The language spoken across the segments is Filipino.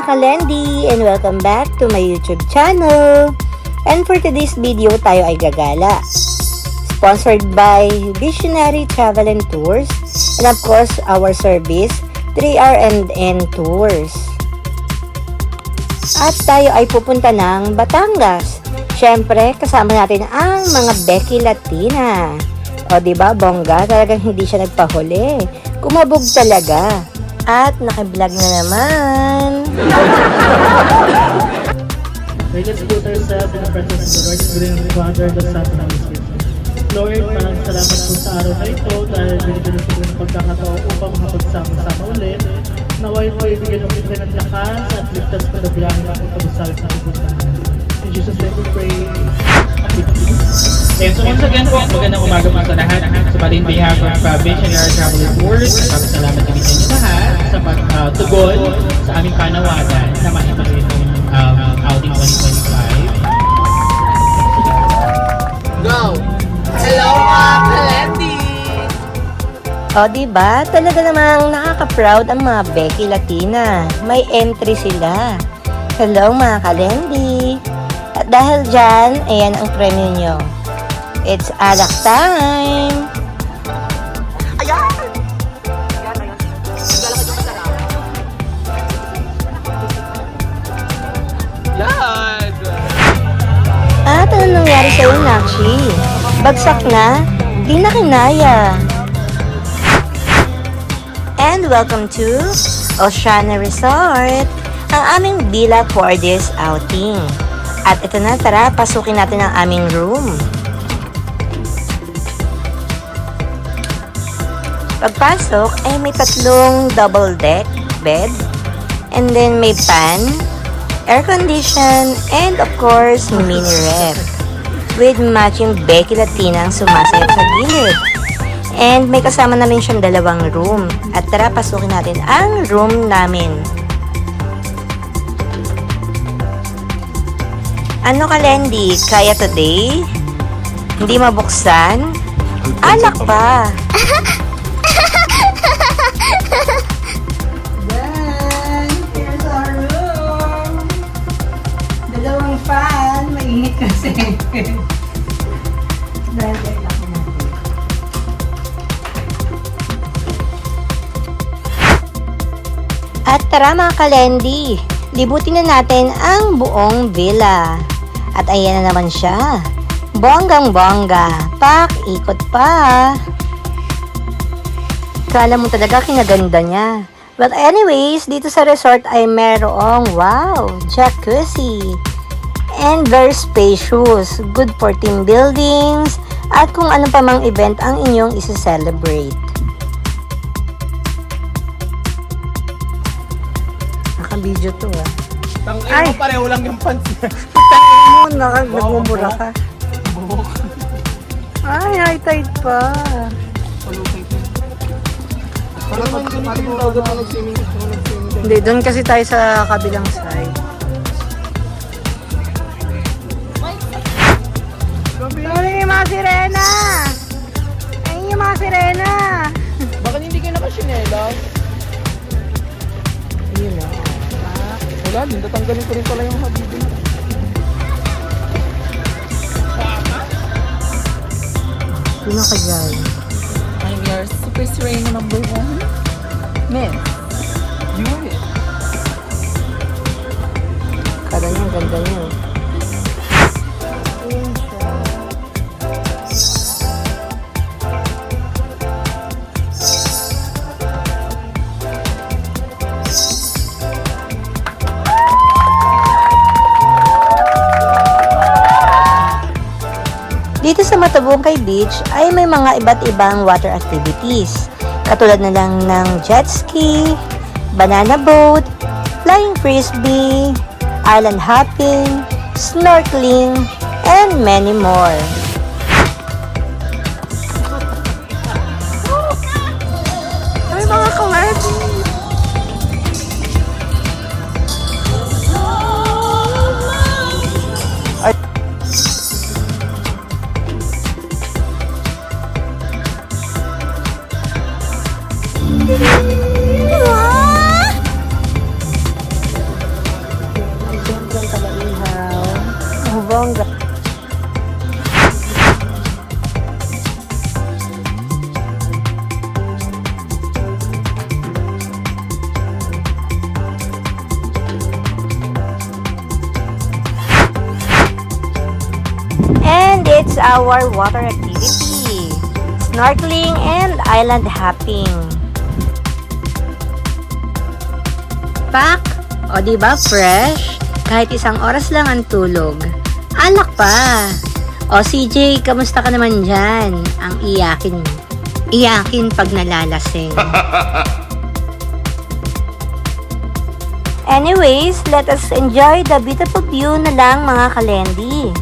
Kalendi and welcome back to my YouTube channel. And for today's video, tayo ay gagala. Sponsored by Visionary Travel and Tours and of course our service 3R&N Tours. At tayo ay pupunta ng Batangas. Siyempre, kasama natin ang mga Becky Latina. O diba, bongga, talagang hindi siya nagpahuli. Kumabog talaga. At nakiblog na naman. Let's put ourselves in the presence of the Lord and bring the Father, the Son, and the Holy Spirit. Lord, maraming salamat po sa araw na ito dahil binigyan po ng pagkakataon upang makapagsama-sama ulit. Naway po ibigyan ng kita ng lakas at ligtas po na biyahe ng pagkabusalit na pupuntahan. In Jesus' name we pray. And so once again po, magandang umaga po sa lahat. So on behalf of Visionary Travel and Tours, salamat din sa inyo lahat sa pagtugon sa aming panawagan na mahimayin outing 2025. Go! Hello mga Kalendi! O diba, talaga namang nakaka-proud ang mga Becky Latina. May entry sila. Hello mga Kalendi! At dahil dyan, ayan ang premyo nyo. It's alak time! Ayan! Ayan, ayan. Naglalakad yung masarap. Yan! At ano nangyari sa'yo, Nakshi? Bagsak na? Di na kinaya. And welcome to Oceana Resort, ang aming villa for this outing. At ito na, tara, pasukin natin ang aming room. Pagpasok ay may tatlong double deck bed, and then may fan, air condition, and of course, mini ref. With matching Becky Latina ang sumasayap sa gilid. And may kasama na rin siyang dalawang room. At tara, pasukin natin ang room namin. Ano Kalendi, kaya today? Hindi mabuksan? Alak pa! Yan! Here's our room! Dalawang fan, mainit kasi. Dahil kayo lang natin. At tara mga Kalendi, libutin na natin ang buong villa. At ayan na naman siya. Bonggang-bongga. Pak-ikot pa. Kala mo talaga kinaganda niya. But anyways, dito sa resort ay merong, wow, jacuzzi. And very spacious. Good for team buildings. At kung ano pa mang event ang inyong isi-celebrate. Naka-video to ah. Ay! Pareho lang yung pants niya. Nagmumura ka. Ay, high tide pa. Hindi, doon kasi tayo sa kabilang side. Ay, yung mga sirena! Ay, yung mga sirena! Bakit hindi kayo nakasinelas? Yun o. Wala, tatanggalin ko rin pala yung habibi. Sino ka dyan? I'm your super serena number 1. Miss. Yun. Kala niya, ang ganda niya. Dito sa Matabungkay Beach ay may mga iba't ibang water activities. Katulad na lang ng jet ski, banana boat, flying frisbee, island hopping, snorkeling, and many more. Ay mga kawadi! is our water activity, snorkeling and island hopping. Pak! O diba fresh? Kahit isang oras lang ang tulog. Alak pa! O CJ, kamusta ka naman dyan? Ang iyakin pag nalalasing. Anyways, let us enjoy the beautiful view na lang mga kalendi.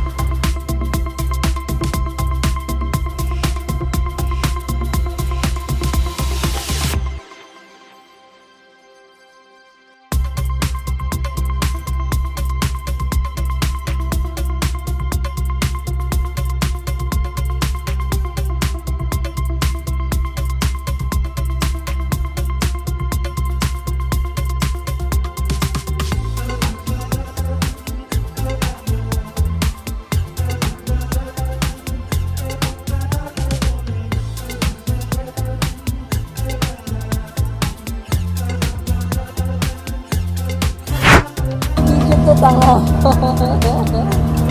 Tanga.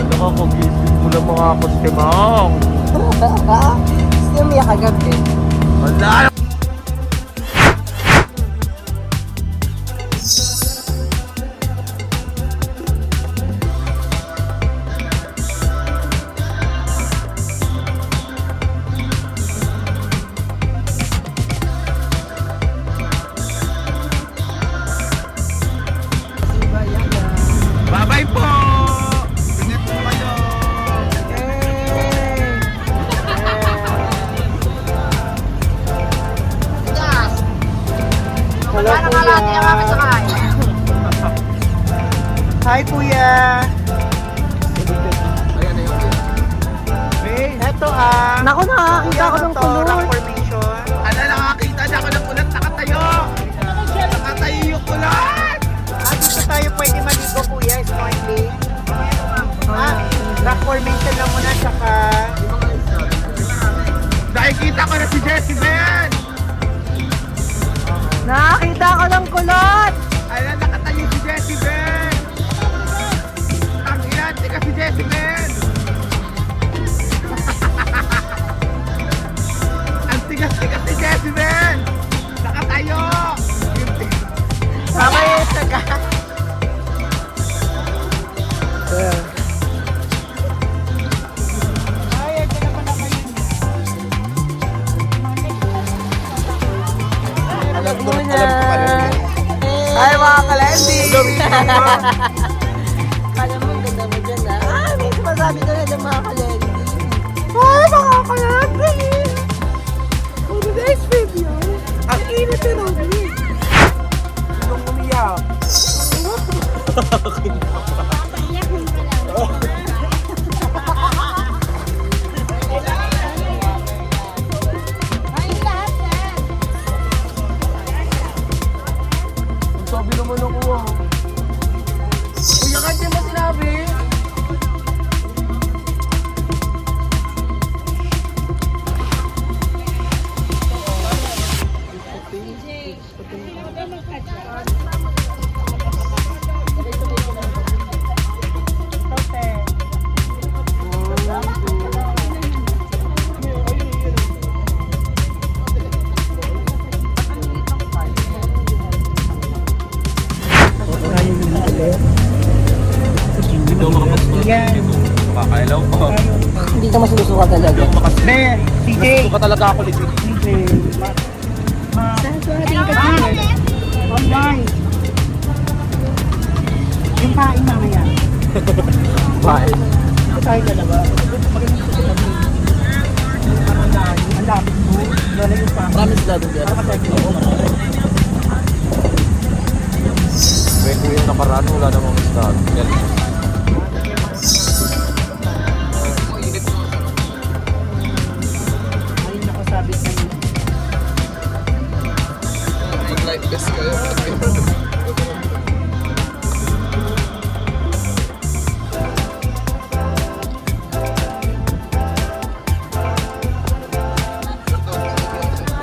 Nakakagising mo ng mga kustimang. Gusto mo yung kagabi? Wala! Bye-bye po! Ingat po kayo! Hello, Kuya! Hi, Kuya! Eto Naku, nakakita ko ng kulot. rock formation. Ano, nakakita na ako ng kulot, nakatayo! Nakatayo yung kulot! Dito tayo pwede maligo, Kuya, snorkeling. Rock formation lang muna, tsaka... Nakikita ko na si Jessie Ben! Nakakita ko ng kulot! Ayan, nakatayo si Jessie Ben! Ang inante ka si Jessie Ben! Ang tigas-tigas si Jessie Ben! Nakatayo! Mamaya sa Ay, ito na pala kayo. Alam mo na. Ay, mga kalendi! Kala mo, ganda mo dyan may sumasabi doon na mga kalendi. Ay, mga kalendi! Oh, today's video. Ang init na namin. Sinong umiyak? Ang sabi naman ako Kuya, kasi mo sinabi? Makakailaw ko. Hindi ka masusuka talaga. Ne, CJ! Masusuka talaga ako, legit. CJ! Online! Yung pain mamaya. Pain? Pain ka na ba? Ang lapit mo. Promise na doon yan. Pwede yung nakaraan, wala namang start. Ay, nakasabit na yun. Mag-live test kayo.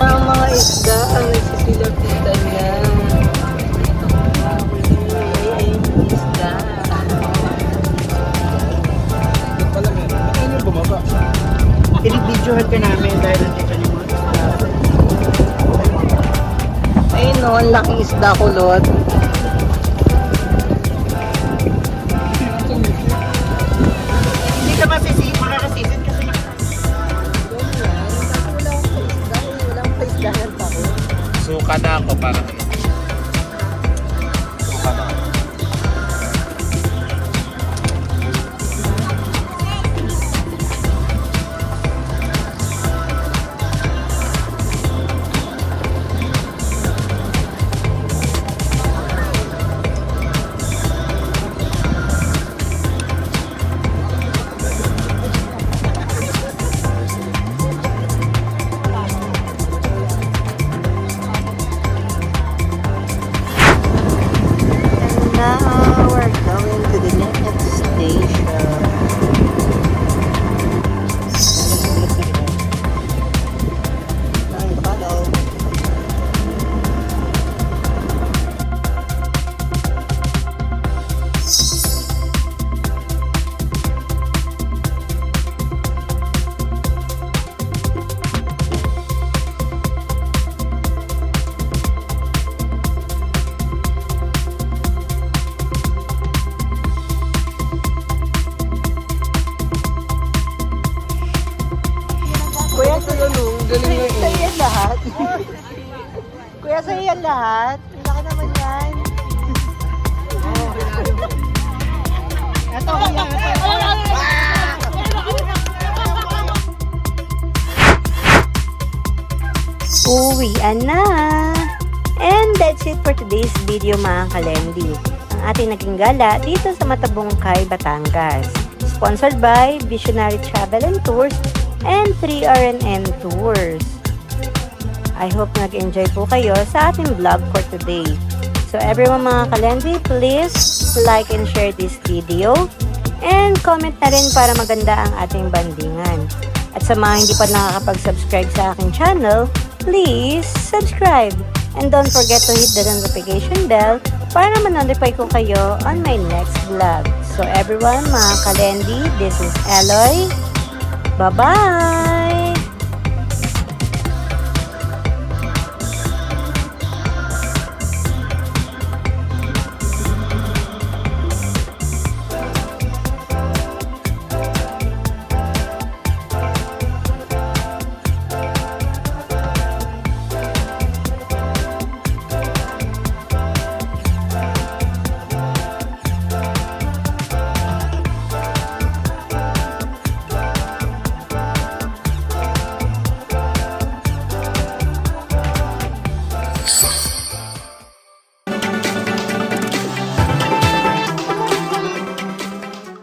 Ang mga isda ang nagsisilapitan niya. Ay, isda. namin dahil nandito yung mga isda. Ayun no, ang laking isda kulot. Hindi ka makakasisid kasi Suka na ako para suka na. And now we're going to the next station. Ay, follow. Kuya, galing na sa'yo yan lahat. Kuya, sa'yo yan lahat. Ang laki naman yan. Ito kuya, Uwian na! And that's it for today's video mga kalendi. Ang ating naging gala dito sa Matabungkay, Batangas. Sponsored by Visionary Travel and Tours and 3RNN Tours. I hope nag-enjoy po kayo sa ating vlog for today. So everyone mga kalendi, please like and share this video and comment na rin para maganda ang ating bandingan. At sa mga hindi pa nakakapag-subscribe sa aking channel, please subscribe. And don't forget to hit the notification bell para ma-notify ko kayo on my next vlog. So everyone, mga kalendi, this is Eloy. Bye-bye!